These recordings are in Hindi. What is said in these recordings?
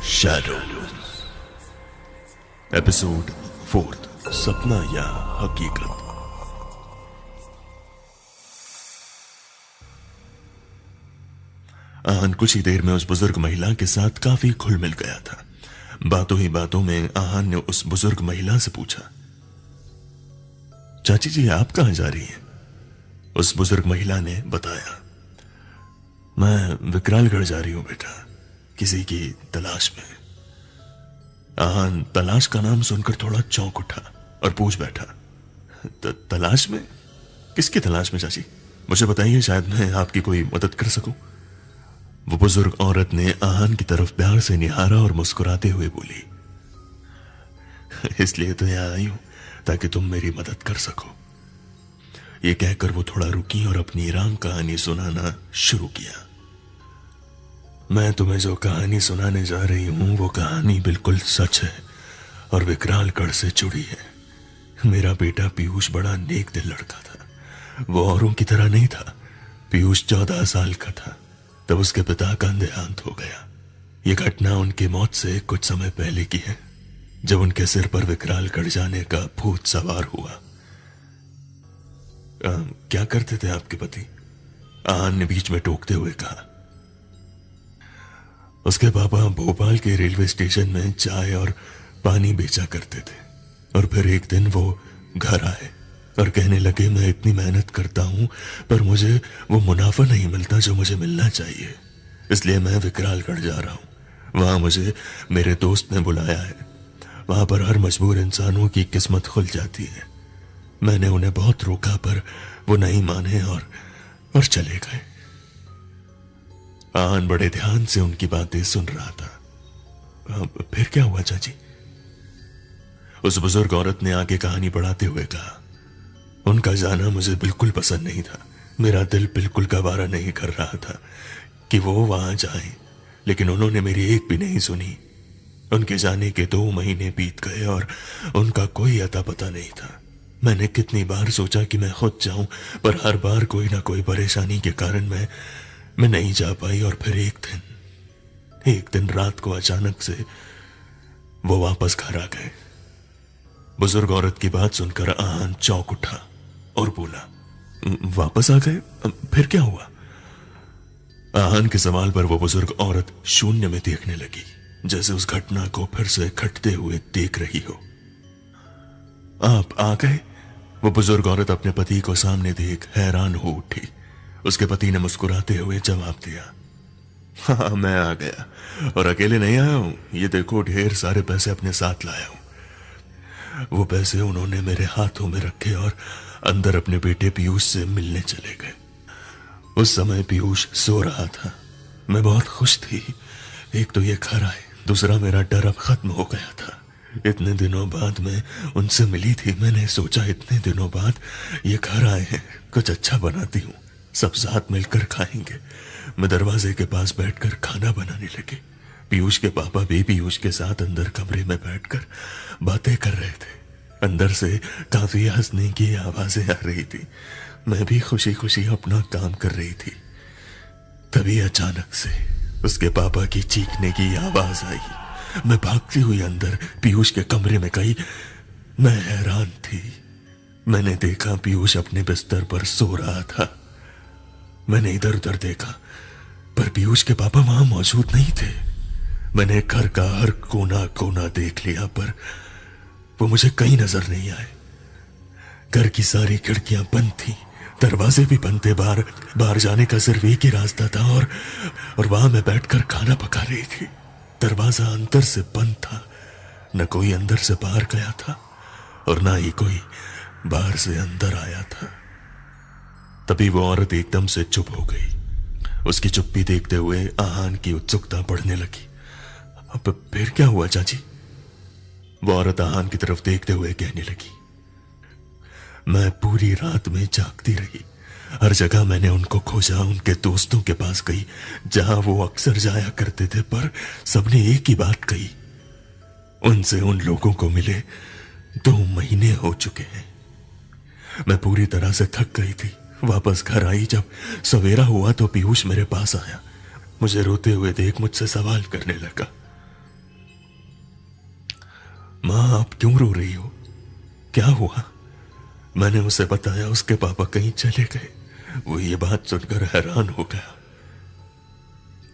शैडोज एपिसोड 4, सपना या हकीकत। आहान कुछ ही देर में उस बुजुर्ग महिला के साथ काफी घुल मिल गया था। बातों ही बातों में आहान ने उस बुजुर्ग महिला से पूछा, चाची जी आप कहां जा रही हैं? उस बुजुर्ग महिला ने बताया, मैं विकरालगढ़ जा रही हूं बेटा, किसी की तलाश में। आहान तलाश का नाम सुनकर थोड़ा चौंक उठा और पूछ बैठा, तलाश में? किसकी तलाश में चाची? मुझे बताइए, शायद मैं आपकी कोई मदद कर सकूं। वो बुजुर्ग औरत ने आहान की तरफ प्यार से निहारा और मुस्कुराते हुए बोली, इसलिए तो यहां आई हूं ताकि तुम मेरी मदद कर सको। ये कहकर वो थोड़ा रुकी और अपनी राम कहानी सुनाना शुरू किया। मैं तुम्हें जो कहानी सुनाने जा रही हूं वो कहानी बिल्कुल सच है और विकरालगढ़ से जुड़ी है। मेरा बेटा पीयूष बड़ा नेक दिल लड़का था। वो औरों की तरह नहीं था। पीयूष 14 साल का था तब उसके पिता का देहांत हो गया। ये घटना उनकी मौत से कुछ समय पहले की है, जब उनके सिर पर विकरालगढ़ जाने का भूत सवार हुआ। क्या करते थे आपके पति? आहान ने बीच में टोकते हुए कहा। उसके पापा भोपाल के रेलवे स्टेशन में चाय और पानी बेचा करते थे और फिर एक दिन वो घर आए और कहने लगे, मैं इतनी मेहनत करता हूं पर मुझे वो मुनाफा नहीं मिलता जो मुझे मिलना चाहिए, इसलिए मैं विकरालगढ़ जा रहा हूं। वहां मुझे मेरे दोस्त ने बुलाया है। वहां पर हर मजबूर इंसानों की किस्मत खुल जाती है। मैंने उन्हें बहुत रोका पर वो नहीं माने और चले गए। आहान बड़े ध्यान से उनकी बातें सुन रहा था। फिर क्या हुआ चाची? उस बुजुर्ग औरत ने आगे कहानी बढ़ाते हुए कहा, उनका जाना मुझे बिल्कुल पसंद नहीं था। मेरा दिल बिल्कुल गवारा नहीं कर रहा था कि वो वहां जाएं, लेकिन उन्होंने मेरी एक भी नहीं सुनी। उनके जाने के 2 महीने बीत गए और उनका कोई अता पता नहीं था। मैंने कितनी बार सोचा कि मैं खुद जाऊं, पर हर बार कोई ना कोई परेशानी के कारण मैं नहीं जा पाई। और फिर एक दिन रात को अचानक से वो वापस घर आ गए। बुजुर्ग औरत की बात सुनकर आहान चौंक उठा और बोला, वापस आ गए? फिर क्या हुआ? आहान के सवाल पर वो बुजुर्ग औरत शून्य में देखने लगी, जैसे उस घटना को फिर से घटते हुए देख रही हो। आप आ गए? वो बुजुर्ग औरत अपने पति को सामने देख हैरान हो उठी। उसके पति ने मुस्कुराते हुए जवाब दिया, हाँ मैं आ गया, और अकेले नहीं आया हूं। ये देखो, ढेर सारे पैसे अपने साथ लाया हूं। वो पैसे उन्होंने मेरे हाथों में रखे और अंदर अपने बेटे पीयूष से मिलने चले गए। उस समय पीयूष सो रहा था। मैं बहुत खुश थी। एक तो ये घर आए, दूसरा मेरा डर अब खत्म हो गया था। इतने दिनों बाद मैं उनसे मिली थी। मैंने सोचा इतने दिनों बाद ये घर आए हैं, कुछ अच्छा बनाती हूँ, सब साथ मिलकर खाएंगे। मैं दरवाजे के पास बैठकर खाना बनाने लगी। पीयूष के पापा भी पीयूष के साथ अंदर कमरे में बैठकर बातें कर रहे थे। अंदर से काफी हंसने की आवाजें आ रही थी। मैं भी खुशी खुशी अपना काम कर रही थी। तभी अचानक से उसके पापा की चीखने की आवाज आई। मैं भागती हुई अंदर पीयूष के कमरे में गई। मैं हैरान थी। मैंने देखा पीयूष अपने बिस्तर पर सो रहा था। मैंने इधर उधर देखा पर पीयूष के पापा वहां मौजूद नहीं थे। मैंने घर का हर कोना कोना देख लिया पर वो मुझे कहीं नजर नहीं आए। घर की सारी खिड़कियां बंद थी, दरवाजे भी बंद थे। बाहर जाने का सिर्फ एक ही रास्ता था और वहां मैं बैठकर खाना पका रही थी। दरवाजा अंदर से बंद था। न कोई अंदर से बाहर गया था और ना ही कोई बाहर से अंदर आया था। तभी वो औरत एकदम से चुप हो गई। उसकी चुप्पी देखते हुए आहान की उत्सुकता बढ़ने लगी। अब फिर क्या हुआ चाची? वो औरत आहान की तरफ देखते हुए कहने लगी, मैं पूरी रात में जागती रही। हर जगह मैंने उनको खोजा। उनके दोस्तों के पास गई जहां वो अक्सर जाया करते थे, पर सबने एक ही बात कही, उनसे उन लोगों को मिले 2 महीने हो चुके हैं। मैं पूरी तरह से थक गई थी। वापस घर आई। जब सवेरा हुआ तो पीयूष मेरे पास आया। मुझे रोते हुए देख मुझसे सवाल करने लगा, माँ आप क्यों रो रही हो? क्या हुआ? मैंने उसे बताया उसके पापा कहीं चले गए। वो ये बात सुनकर हैरान हो गया।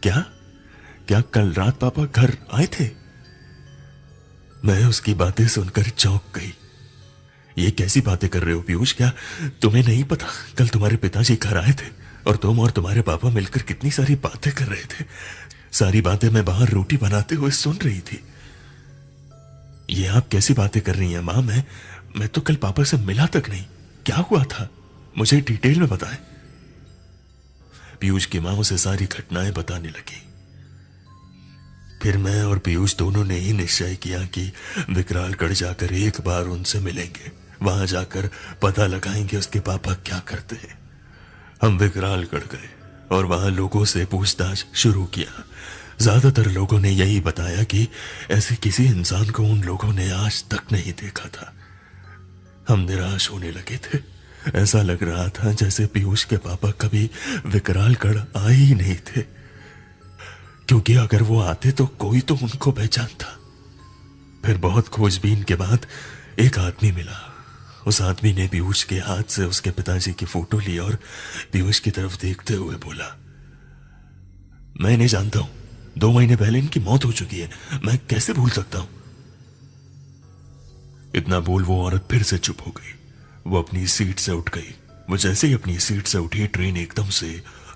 क्या क्या कल रात पापा घर आए थे? मैं उसकी बातें सुनकर चौंक गई। ये कैसी बातें कर रहे हो पीयूष? क्या तुम्हें नहीं पता कल तुम्हारे पिताजी घर आए थे और तुम और तुम्हारे पापा मिलकर कितनी सारी बातें कर रहे थे? सारी बातें मैं बाहर रोटी बनाते हुए सुन रही थी। ये आप कैसी बातें कर रही हैं मां? मैं तो कल पापा से मिला तक नहीं। क्या हुआ था मुझे डिटेल में बताएं। पीयूष की मां उसे सारी घटनाएं बताने लगी। फिर मैं और पीयूष दोनों ने ही निश्चय किया कि विकरालगढ़ जाकर एक बार उनसे मिलेंगे। वहां जाकर पता लगाएंगे उसके पापा क्या करते हैं। हम विकरालगढ़ गए और वहां लोगों से पूछताछ शुरू किया। ज्यादातर लोगों ने यही बताया कि ऐसे किसी इंसान को उन लोगों ने आज तक नहीं देखा था। हम निराश होने लगे थे। ऐसा लग रहा था जैसे पीयूष के पापा कभी विकरालगढ़ आए ही नहीं थे, क्योंकि अगर वो आते तो कोई तो उनको पहचानता। फिर बहुत खोजबीन के बाद एक आदमी मिला। उस आदमी ने पीयूष के हाथ से उसके पिताजी की फोटो ली और पीयूष की तरफ देखते हुए बोला, मैं नहीं जानता हूं, 2 महीने पहले इनकी मौत हो चुकी है, मैं कैसे भूल सकता हूं। इतना बोल वो औरत फिर से चुप हो गई। वो अपनी सीट से उठ गई। वो जैसे ही अपनी सीट से उठी ट्रेन एकदम से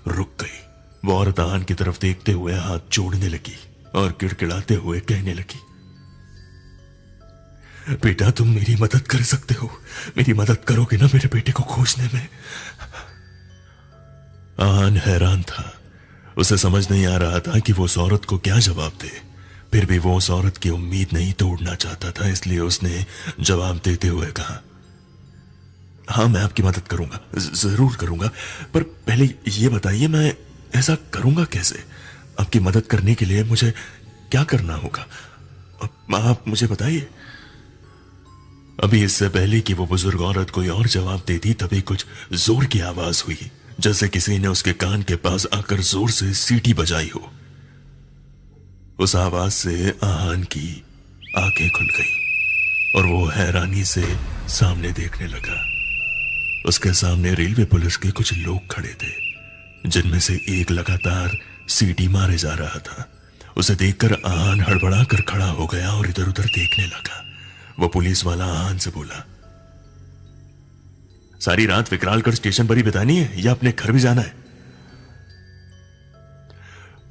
रुक गई। वो औरत आहान की तरफ देखते हुए हाथ जोड़ने लगी और किड़किड़ाते हुए कहने लगी, बेटा तुम मेरी मदद कर सकते हो, मेरी मदद करोगे ना मेरे बेटे को खोजने में? आहान हैरान था। उसे समझ नहीं आ रहा था कि वो उस औरत को क्या जवाब दे। फिर भी वो उस औरत की उम्मीद नहीं तोड़ना चाहता था, इसलिए उसने जवाब देते हुए कहा, हाँ मैं आपकी मदद करूंगा, जरूर करूंगा, पर पहले ये बताइए मैं ऐसा करूंगा कैसे? आपकी मदद करने के लिए मुझे क्या करना होगा? आप मुझे बताइए। अभी इससे पहले कि वो बुजुर्ग औरत कोई और जवाब देती तभी कुछ जोर की आवाज हुई, जैसे किसी ने उसके कान के पास आकर जोर से सीटी बजाई हो। उस आवाज से आहान की आंखें खुल गई और वो हैरानी से सामने देखने लगा। उसके सामने रेलवे पुलिस के कुछ लोग खड़े थे, जिनमें से एक लगातार सीटी मारे जा रहा था। उसे देखकर आहान हड़बड़ा कर खड़ा हो गया और इधर उधर देखने लगा। वो पुलिस वाला आहान से बोला, सारी रात विकरालगढ़ स्टेशन पर ही बितानी है या अपने घर भी जाना है?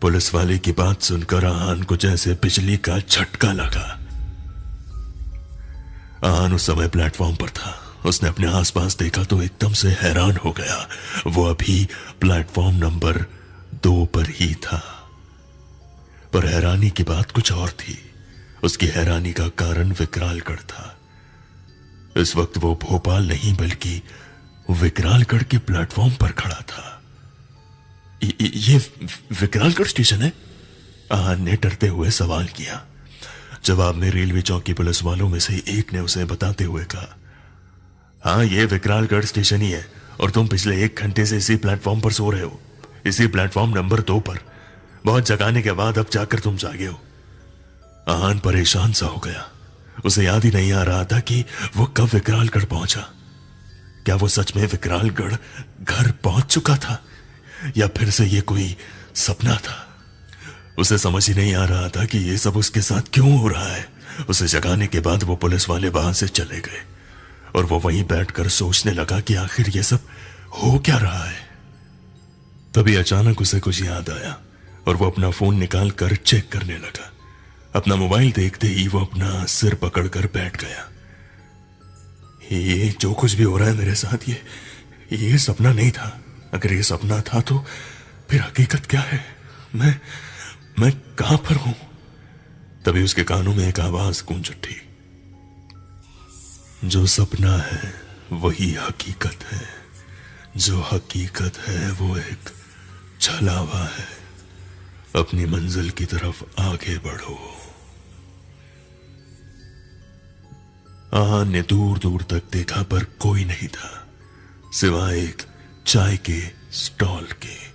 पुलिस वाले की बात सुनकर आहान को जैसे बिजली का झटका लगा। आहान उस समय प्लेटफॉर्म पर था। उसने अपने आसपास देखा तो एकदम से हैरान हो गया। वो अभी प्लेटफॉर्म नंबर 2 पर ही था। पर हैरानी की बात कुछ और थी। उसकी हैरानी का कारण विकरालगढ़ था। इस वक्त वो भोपाल नहीं बल्कि विकरालगढ़ के प्लेटफॉर्म पर खड़ा था। ये विकरालगढ़ स्टेशन है? आहान ने डरते हुए सवाल किया। जवाब में रेलवे चौकी पुलिस वालों में से एक ने उसे बताते हुए कहा, हाँ ये विकरालगढ़ स्टेशन ही है और तुम पिछले 1 घंटे से इसी प्लेटफॉर्म पर सो रहे हो, इसी प्लेटफॉर्म नंबर 2 पर। बहुत जगाने के बाद अब जाकर तुम जागे हो। आहान परेशान सा हो गया। उसे याद ही नहीं आ रहा था कि वो कब विकरालगढ़ पहुंचा। क्या वो सच में विकरालगढ़ घर पहुंच चुका था या फिर से ये कोई सपना था? उसे समझ ही नहीं आ रहा था कि ये सब उसके साथ क्यों हो रहा है। उसे जगाने के बाद वो पुलिस वाले वहां से चले गए और वो वहीं बैठकर सोचने लगा कि आखिर ये सब हो क्या रहा है। तभी अचानक उसे कुछ याद आया और वो अपना फोन निकाल कर चेक करने लगा। अपना मोबाइल देखते ही वो अपना सिर पकड़कर बैठ गया। ये जो कुछ भी हो रहा है मेरे साथ, ये सपना नहीं था। अगर ये सपना था तो फिर हकीकत क्या है? मैं कहां पर हूं? तभी उसके कानों में एक आवाज गूंज उठी, जो सपना है वही हकीकत है, जो हकीकत है वो एक छलावा है। अपनी मंजिल की तरफ आगे बढ़ो। आहान ने दूर दूर तक देखा पर कोई नहीं था, सिवाय एक चाय के स्टॉल के।